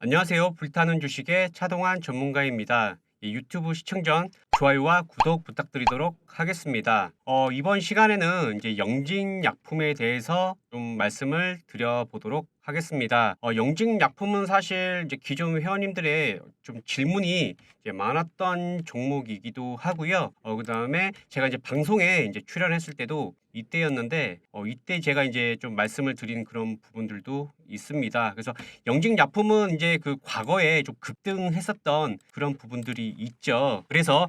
안녕하세요. 불타는 주식의 차동환 전문가입니다. 유튜브 시청 전 좋아요와 구독 부탁드리도록 하겠습니다. 이번 시간에는 이제 영직약품에 대해서 좀 말씀을 드려보도록 하겠습니다. 영직약품은 사실 이제 기존 회원님들의 좀 질문이 이제 많았던 종목이기도 하고요. 그 다음에 제가 이제 방송에 이제 출연했을 때도 이때였는데, 이때 제가 이제 좀 말씀을 드린 그런 부분들도 있습니다. 그래서 영직약품은 이제 그 과거에 좀 급등했었던 그런 부분들이 있죠. 그래서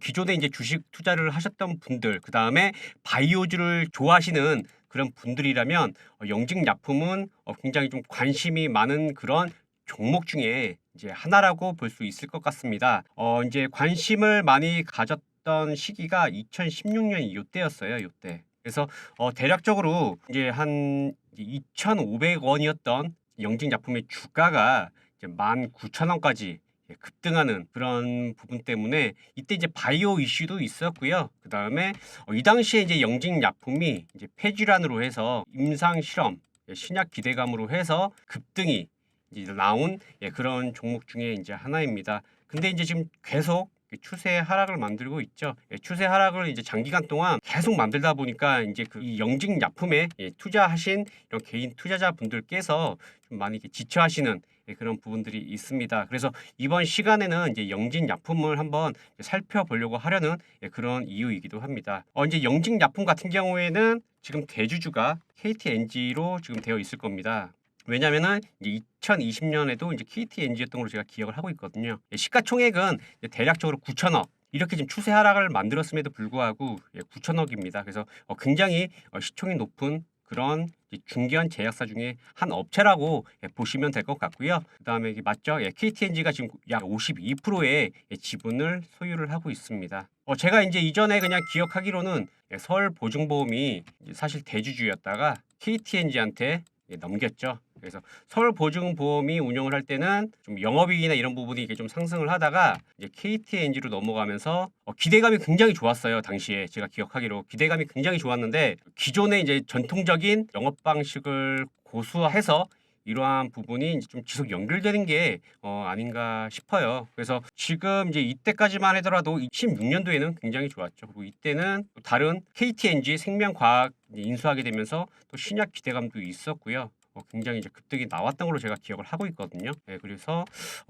기존에 이제 주식 투자를 하셨던 분들, 그 다음에 바이오주를 좋아하시는 그런 분들이라면 영직약품은 굉장히 좀 관심이 많은 그런 종목 중에 이제 하나라고 볼 수 있을 것 같습니다. 이제 관심을 많이 가졌던 시기가 2016년 이때였어요. 이때. 그래서 대략적으로 이제 한 2,500원이었던 영직약품의 주가가 이제 19,000원까지 급등하는 그런 부분 때문에 이때 이제 바이오 이슈도 있었고요. 그 다음에 이 당시에 이제 영직약품이 이제 폐질환으로 해서 임상 실험, 신약 기대감으로 해서 급등이 이제 나온 그런 종목 중에 이제 하나입니다. 근데 이제 지금 계속 추세 하락을 만들고 있죠. 추세 하락을 이제 장기간 동안 계속 만들다 보니까 이제 이 영직약품에 투자하신 이런 개인 투자자분들께서 좀 많이 지쳐하시는 그런 부분들이 있습니다. 그래서 이번 시간에는 이제 영직약품을 한번 살펴보려고 하려는 그런 이유이기도 합니다. 이제 영직약품 같은 경우에는 지금 대주주가 KTNG로 지금 되어 있을 겁니다. 왜냐면은 이제 2020년에도 이제 KTNG였던 걸로 제가 기억을 하고 있거든요. 시가총액은 대략적으로 9천억. 이렇게 지금 추세 하락을 만들었음에도 불구하고 9천억입니다. 그래서 굉장히 시총이 높은 그런 중견 제약사 중에 한 업체라고 보시면 될 것 같고요. 그다음에 이게 맞죠? KTNG가 지금 약 52%의 지분을 소유를 하고 있습니다. 제가 이제 이전에 그냥 기억하기로는 서울보증보험이 사실 대주주였다가 KTNG한테 넘겼죠. 그래서 서울보증보험이 운영을 할 때는 좀 영업이익이나 이런 부분이 이게 좀 상승을 하다가 이제 KTNG로 넘어가면서 기대감이 굉장히 좋았어요. 당시에 제가 기억하기로 기대감이 굉장히 좋았는데 기존의 이제 전통적인 영업 방식을 고수해서 이러한 부분이 이제 좀 지속 연결되는 게 아닌가 싶어요. 그래서 지금 이제 이때까지만 하더라도 16년도에는 굉장히 좋았죠. 그리고 이때는 또 다른 KTNG 생명과학 인수하게 되면서 또 신약 기대감도 있었고요. 굉장히 이제 급등이 나왔던 걸로 제가 기억을 하고 있거든요. 그래서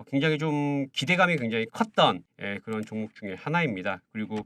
굉장히 좀 기대감이 굉장히 컸던 그런 종목 중에 하나입니다. 그리고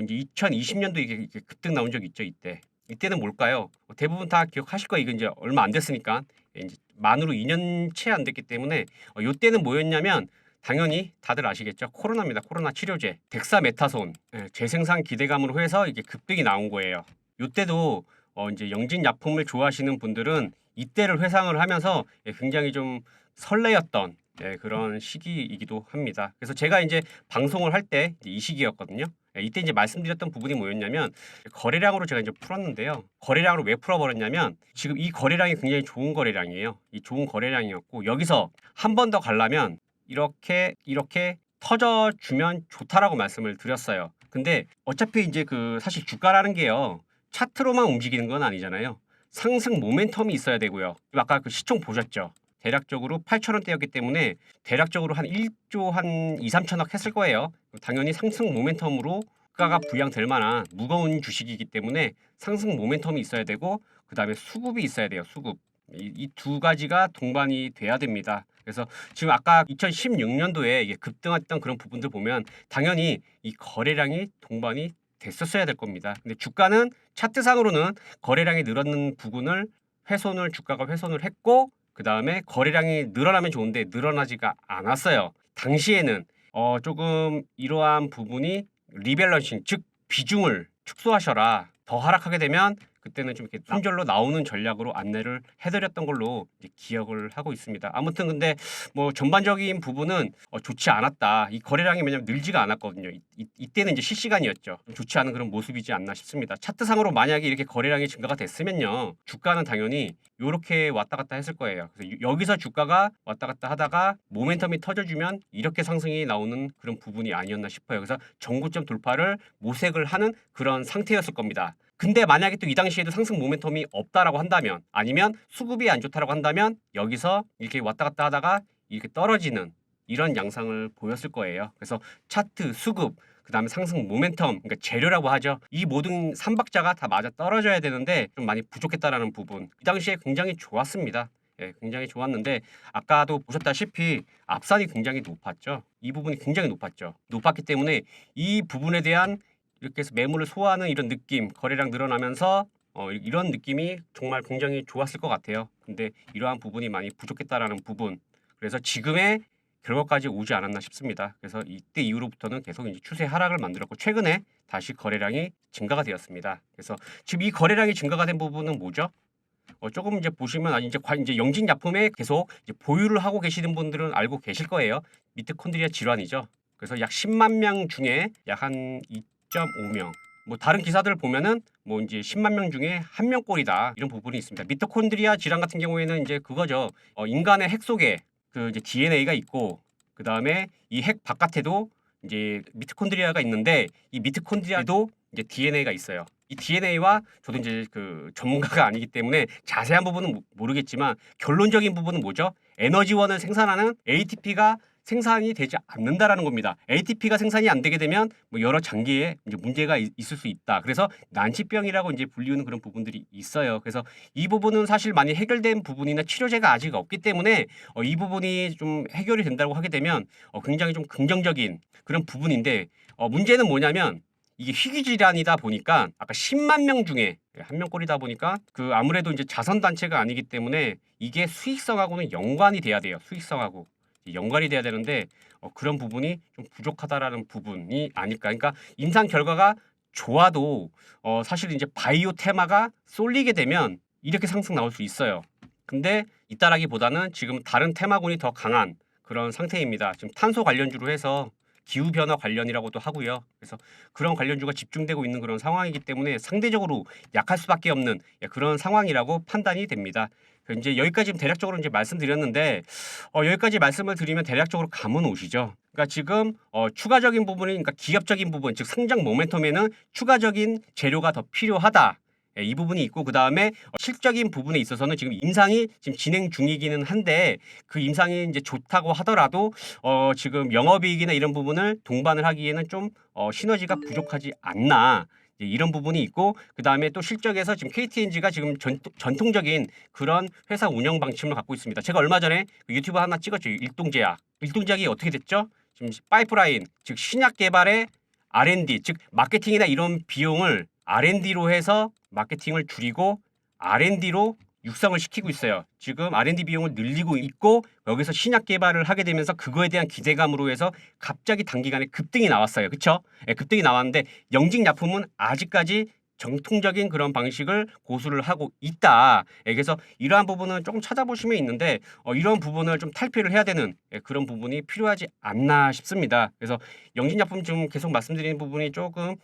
이제 2020년도 이게 급등 나온 적 있죠, 이때. 이때는 뭘까요? 대부분 다 기억하실 거예요. 이건 이제 얼마 안 됐으니까. 이제 만으로 2년 채 안 됐기 때문에 요때는 뭐였냐면 당연히 다들 아시겠죠? 코로나입니다. 코로나 치료제. 덱사메타손. 재생산 기대감으로 해서 이게 급등이 나온 거예요. 요때도 이제 영직약품을 좋아하시는 분들은 이때를 회상을 하면서 굉장히 좀 설레었던 그런 시기이기도 합니다. 그래서 제가 이제 방송을 할 때 이 시기였거든요. 이때 이제 말씀드렸던 부분이 뭐였냐면 거래량으로 제가 이제 풀었는데요. 거래량으로 왜 풀어버렸냐면 지금 이 거래량이 굉장히 좋은 거래량이에요. 이 좋은 거래량이었고 여기서 한 번 더 가려면 이렇게 터져주면 좋다라고 말씀을 드렸어요. 근데 어차피 이제 그 사실 주가라는 게요. 차트로만 움직이는 건 아니잖아요. 상승 모멘텀이 있어야 되고요. 아까 그 시총 보셨죠? 대략적으로 8,000원대였기 때문에 대략적으로 한 1조 한 2, 3천억 했을 거예요. 당연히 상승 모멘텀으로 주가가 부양될 만한 무거운 주식이기 때문에 상승 모멘텀이 있어야 되고 그다음에 수급이 있어야 돼요. 수급. 이 두 가지가 동반이 돼야 됩니다. 그래서 지금 아까 2016년도에 이게 급등했던 그런 부분들 보면 당연히 이 거래량이 동반이 됐었어야 될 겁니다. 근데 주가는 차트상으로는 거래량이 늘었는 부분을 주가가 훼손을 했고 그 다음에 거래량이 늘어나면 좋은데 늘어나지가 않았어요. 당시에는 조금 이러한 부분이 리밸런싱 즉 비중을 축소하셔라. 더 하락하게 되면 그때는 좀 이렇게 순절로 나오는 전략으로 안내를 해드렸던 걸로 이제 기억을 하고 있습니다. 아무튼 근데 뭐 전반적인 부분은 좋지 않았다. 이 거래량이 왜냐면 늘지가 않았거든요. 이때는 이제 실시간이었죠. 좋지 않은 그런 모습이지 않나 싶습니다. 차트상으로 만약에 이렇게 거래량이 증가가 됐으면요. 주가는 당연히 요렇게 왔다 갔다 했을 거예요. 그래서 여기서 주가가 왔다 갔다 하다가 모멘텀이 터져주면 이렇게 상승이 나오는 그런 부분이 아니었나 싶어요. 그래서 정고점 돌파를 모색을 하는 그런 상태였을 겁니다. 근데 만약에 또 이 당시에도 상승 모멘텀이 없다라고 한다면 아니면 수급이 안 좋다라고 한다면 여기서 이렇게 왔다 갔다 하다가 이렇게 떨어지는 이런 양상을 보였을 거예요. 그래서 차트, 수급, 그다음에 상승 모멘텀, 그러니까 재료라고 하죠. 이 모든 삼박자가 다 맞아 떨어져야 되는데 좀 많이 부족했다라는 부분. 이 당시에 굉장히 좋았습니다. 예, 굉장히 좋았는데 아까도 보셨다시피 앞산이 굉장히 높았죠. 이 부분이 굉장히 높았죠. 높았기 때문에 이 부분에 대한 이렇게 해서 매물을 소화하는 이런 느낌, 거래량 늘어나면서 이런 느낌이 정말 굉장히 좋았을 것 같아요. 근데 이러한 부분이 많이 부족했다라는 부분. 그래서 지금의 결과까지 오지 않았나 싶습니다. 그래서 이때 이후로부터는 계속 이제 추세 하락을 만들었고 최근에 다시 거래량이 증가가 되었습니다. 그래서 지금 이 거래량이 증가가 된 부분은 뭐죠? 조금 이제 보시면 이제 영진약품에 계속 이제 보유를 하고 계시는 분들은 알고 계실 거예요. 미토콘드리아 질환이죠. 그래서 약 10만 명 중에 약 한 2.5명. 뭐 다른 기사들을 보면은 뭐 이제 10만 명 중에 한 명꼴이다 이런 부분이 있습니다. 미토콘드리아 질환 같은 경우에는 이제 그거죠. 인간의 핵 속에 그 이제 DNA가 있고 그 다음에 이 핵 바깥에도 이제 미토콘드리아가 있는데 이 미토콘드리아도 이제 DNA가 있어요. 이 DNA와 저도 이제 그 전문가가 아니기 때문에 자세한 부분은 모르겠지만 결론적인 부분은 뭐죠? 에너지원을 생산하는 ATP가 생산이 되지 않는다라는 겁니다. ATP가 생산이 안 되게 되면 뭐 여러 장기에 이제 문제가 있을 수 있다. 그래서 난치병이라고 이제 불리우는 그런 부분들이 있어요. 그래서 이 부분은 사실 많이 해결된 부분이나 치료제가 아직 없기 때문에 이 부분이 좀 해결이 된다고 하게 되면 굉장히 좀 긍정적인 그런 부분인데 문제는 뭐냐면 이게 희귀 질환이다 보니까 아까 10만 명 중에 한 명꼴이다 보니까 그 아무래도 이제 자선 단체가 아니기 때문에 이게 수익성하고는 연관이 돼야 돼요. 수익성하고 연관이 돼야 되는데 그런 부분이 좀 부족하다라는 부분이 아닐까. 그러니까 임상 결과가 좋아도 사실 이제 바이오 테마가 쏠리게 되면 이렇게 상승 나올 수 있어요. 근데 있다라기보다는 지금 다른 테마군이 더 강한 그런 상태입니다. 지금 탄소 관련주로 해서 기후변화 관련이라고도 하고요. 그래서 그런 관련주가 집중되고 있는 그런 상황이기 때문에 상대적으로 약할 수밖에 없는 그런 상황이라고 판단이 됩니다. 이제 여기까지 대략적으로 이제 말씀드렸는데 여기까지 말씀을 드리면 대략적으로 감은 오시죠. 그러니까 지금 추가적인 부분이 그러니까 기업적인 부분 즉 상장 모멘텀에는 추가적인 재료가 더 필요하다. 이 부분이 있고 그 다음에 실적인 부분에 있어서는 지금 임상이 지금 진행 중이기는 한데 그 임상이 이제 좋다고 하더라도 지금 영업이익이나 이런 부분을 동반을 하기에는 좀 시너지가 부족하지 않나. 이런 부분이 있고 그 다음에 또 실적에서 지금 KTNG가 지금 전통적인 그런 회사 운영 방침을 갖고 있습니다. 제가 얼마 전에 그 유튜브 하나 찍었죠. 일동제약. 일동제약이 어떻게 됐죠? 지금 파이프라인 즉 신약 개발의 R&D 즉 마케팅이나 이런 비용을 R&D로 해서 마케팅을 줄이고 R&D로 육성을 시키고 있어요. 지금 R&D 비용을 늘리고 있고 여기서 신약 개발을 하게 되면서 그거에 대한 기대감으로 해서 갑자기 단기간에 급등이 나왔어요. 그렇죠? 예, 급등이 나왔는데 영직약품은 아직까지 정통적인 그런 방식을 고수를 하고 있다. 예, 그래서 이러한 부분은 조금 찾아보시면 있는데 이런 부분을 좀 탈피를 해야 되는 그런 부분이 필요하지 않나 싶습니다. 그래서 영진약품 좀 계속 말씀드리는 부분이 조금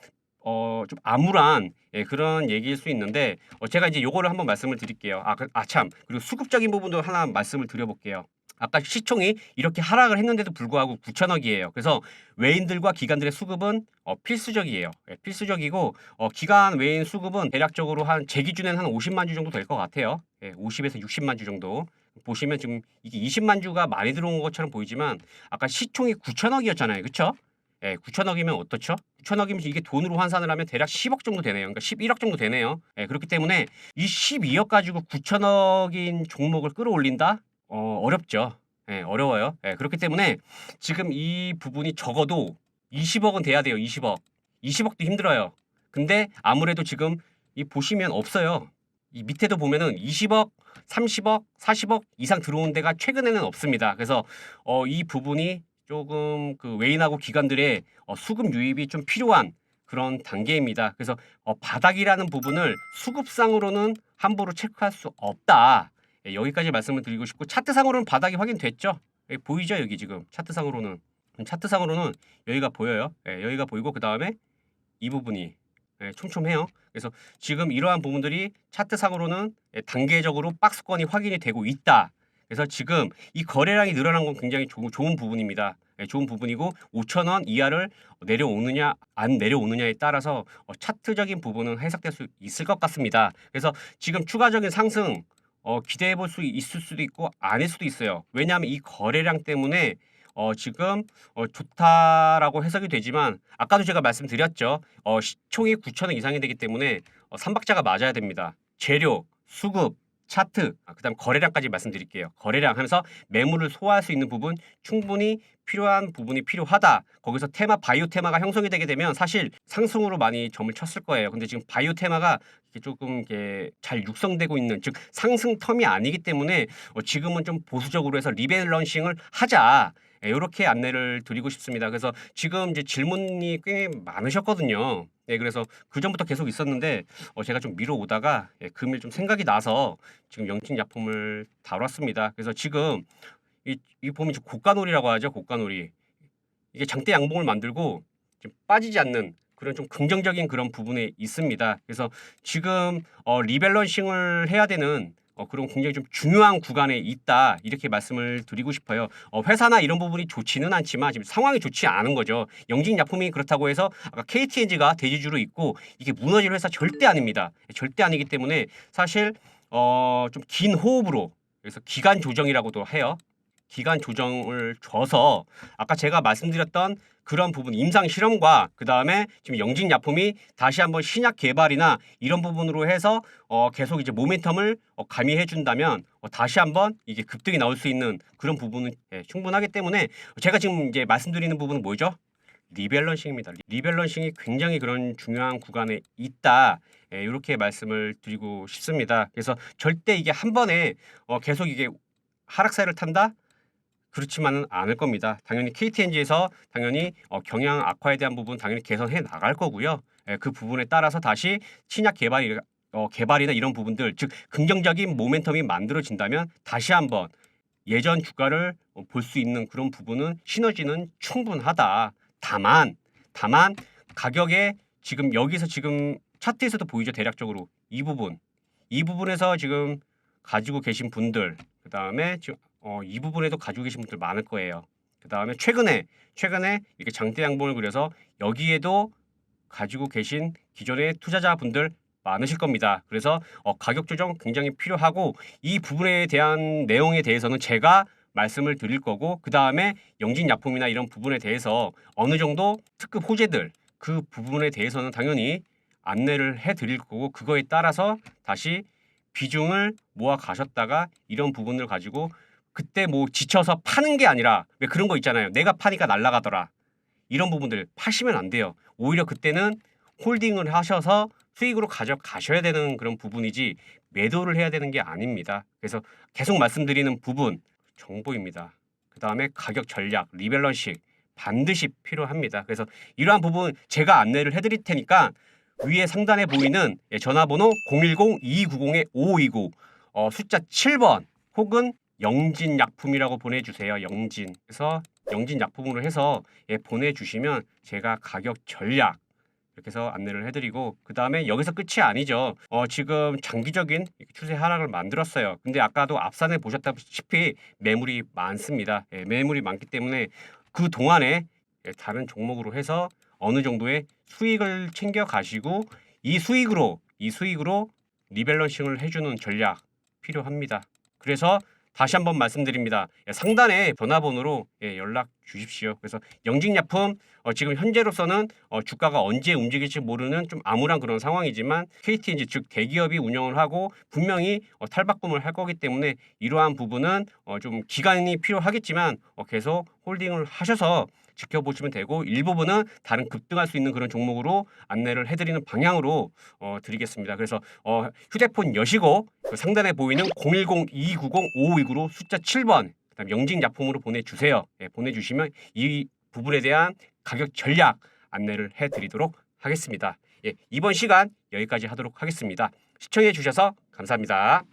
좀 암울한 그런 얘기일 수 있는데 제가 이제 요거를 한번 말씀을 드릴게요. 참 그리고 수급적인 부분도 하나 말씀을 드려볼게요. 아까 시총이 이렇게 하락을 했는데도 불구하고 9천억이에요. 그래서 외인들과 기관들의 수급은 필수적이에요. 필수적이고 기관 외인 수급은 대략적으로 한 제 기준에는 한 50만 주 정도 될 것 같아요. 50에서 60만 주 정도. 보시면 지금 이게 20만 주가 많이 들어온 것처럼 보이지만 아까 시총이 9천억이었잖아요. 그렇죠? 9천억이면 어떻죠? 9천억이면 이게 돈으로 환산을 하면 대략 10억 정도 되네요. 그러니까 11억 정도 되네요. 그렇기 때문에 이 12억 가지고 9천억인 종목을 끌어올린다? 어렵죠. 어려워요. 그렇기 때문에 지금 이 부분이 적어도 20억은 돼야 돼요. 20억. 20억도 힘들어요. 근데 아무래도 지금 이 보시면 없어요. 이 밑에도 보면은 20억, 30억, 40억 이상 들어온 데가 최근에는 없습니다. 그래서 이 부분이 조금 그 외인하고 기관들의 수급 유입이 좀 필요한 그런 단계입니다. 그래서 바닥이라는 부분을 수급상으로는 함부로 체크할 수 없다. 여기까지 말씀을 드리고 싶고 차트상으로는 바닥이 확인됐죠. 보이죠 여기 지금 차트상으로는 여기가 보여요. 여기가 보이고 그 다음에 이 부분이 촘촘해요. 그래서 지금 이러한 부분들이 차트상으로는 단계적으로 박스권이 확인이 되고 있다. 그래서 지금 이 거래량이 늘어난 건 굉장히 좋은 부분입니다. 좋은 부분이고 5,000원 이하를 내려오느냐 안 내려오느냐에 따라서 차트적인 부분은 해석될 수 있을 것 같습니다. 그래서 지금 추가적인 상승 기대해 볼 수 있을 수도 있고 아닐 수도 있어요. 왜냐하면 이 거래량 때문에 지금 좋다라고 해석이 되지만 아까도 제가 말씀드렸죠. 시총이 9,000억 이상이 되기 때문에 삼박자가 맞아야 됩니다. 재료, 수급, 차트, 그다음 거래량까지 말씀드릴게요. 거래량 하면서 매물을 소화할 수 있는 부분 충분히 필요한 부분이 필요하다. 거기서 테마 바이오 테마가 형성이 되게 되면 사실 상승으로 많이 점을 쳤을 거예요. 근데 지금 바이오 테마가 이게 조금 이게 잘 육성되고 있는 즉 상승 텀이 아니기 때문에 지금은 좀 보수적으로 해서 리밸런싱을 하자. 요렇게 안내를 드리고 싶습니다. 그래서 지금 이제 질문이 꽤 많으셨거든요. 그래서 그전부터 계속 있었는데 제가 좀 미뤄오다가 금일 좀 생각이 나서 지금 영진약품을 다뤘습니다. 그래서 지금 이 보면 지금 고가놀이라고 하죠. 고가놀이. 이게 장대 양봉을 만들고 좀 빠지지 않는 그런 좀 긍정적인 그런 부분에 있습니다. 그래서 지금 리밸런싱을 해야 되는 그런 굉장히 좀 중요한 구간에 있다 이렇게 말씀을 드리고 싶어요. 회사나 이런 부분이 좋지는 않지만 지금 상황이 좋지 않은 거죠. 영진약품이 그렇다고 해서 아까 KTNG가 대주주로 있고 이게 무너질 회사 절대 아닙니다. 절대 아니기 때문에 사실 좀 긴 호흡으로 그래서 기간 조정이라고도 해요. 기간 조정을 줘서 아까 제가 말씀드렸던 그런 부분 임상 실험과 그다음에 지금 영진약품이 다시 한번 신약 개발이나 이런 부분으로 해서 계속 이제 모멘텀을 가미해 준다면 다시 한번 이게 급등이 나올 수 있는 그런 부분은 충분하기 때문에 제가 지금 이제 말씀드리는 부분은 뭐죠? 리밸런싱입니다. 리밸런싱이 굉장히 그런 중요한 구간에 있다. 이렇게 말씀을 드리고 싶습니다. 그래서 절대 이게 한 번에 계속 이게 하락세를 탄다? 그렇지만은 않을 겁니다. 당연히 KTNG에서 당연히 경영 악화에 대한 부분 당연히 개선해 나갈 거고요. 그 부분에 따라서 다시 신약 개발이나 이런 부분들 즉 긍정적인 모멘텀이 만들어진다면 다시 한번 예전 주가를 볼 수 있는 그런 부분은 시너지는 충분하다. 다만 가격에 지금 여기서 지금 차트에서도 보이죠. 대략적으로 이 부분에서 지금 가지고 계신 분들 그다음에 지금 이 부분에도 가지고 계신 분들 많을 거예요. 그다음에 최근에 이렇게 장대 양봉을 그려서 여기에도 가지고 계신 기존의 투자자분들 많으실 겁니다. 그래서 가격 조정 굉장히 필요하고 이 부분에 대한 내용에 대해서는 제가 말씀을 드릴 거고 그다음에 영진약품이나 이런 부분에 대해서 어느 정도 특급 호재들 그 부분에 대해서는 당연히 안내를 해 드릴 거고 그거에 따라서 다시 비중을 모아 가셨다가 이런 부분을 가지고 그때 뭐 지쳐서 파는 게 아니라 왜 그런 거 있잖아요. 내가 파니까 날아가더라. 이런 부분들 파시면 안 돼요. 오히려 그때는 홀딩을 하셔서 수익으로 가져가셔야 되는 그런 부분이지 매도를 해야 되는 게 아닙니다. 그래서 계속 말씀드리는 부분 정보입니다. 그다음에 가격 전략, 리밸런싱 반드시 필요합니다. 그래서 이러한 부분 제가 안내를 해드릴 테니까 위에 상단에 보이는 전화번호 010-2290-5529 숫자 7번 혹은 영진약품이라고 보내주세요. 영진. 그래서 영진약품으로 해서 보내주시면 제가 가격 전략 이렇게 해서 안내를 해드리고 그 다음에 여기서 끝이 아니죠. 지금 장기적인 추세 하락을 만들었어요. 근데 아까도 앞산에 보셨다시피 매물이 많습니다. 매물이 많기 때문에 그 동안에 다른 종목으로 해서 어느 정도의 수익을 챙겨 가시고 이 수익으로 리밸런싱을 해주는 전략 필요합니다. 그래서 다시 한번 말씀드립니다. 상단에 전화번호로 연락 주십시오. 그래서 영진약품 지금 현재로서는 주가가 언제 움직일지 모르는 좀 암울한 그런 상황이지만 KTNG 즉 대기업이 운영을 하고 분명히 탈바꿈을 할 거기 때문에 이러한 부분은 좀 기간이 필요하겠지만 계속 홀딩을 하셔서 지켜보시면 되고 일부분은 다른 급등할 수 있는 그런 종목으로 안내를 해드리는 방향으로 드리겠습니다. 그래서 휴대폰 여시고 그 상단에 보이는 010-2290-5529로 숫자 7번 그다음 영진약품으로 보내주세요. 보내주시면 이 부분에 대한 가격 전략 안내를 해드리도록 하겠습니다. 이번 시간 여기까지 하도록 하겠습니다. 시청해 주셔서 감사합니다.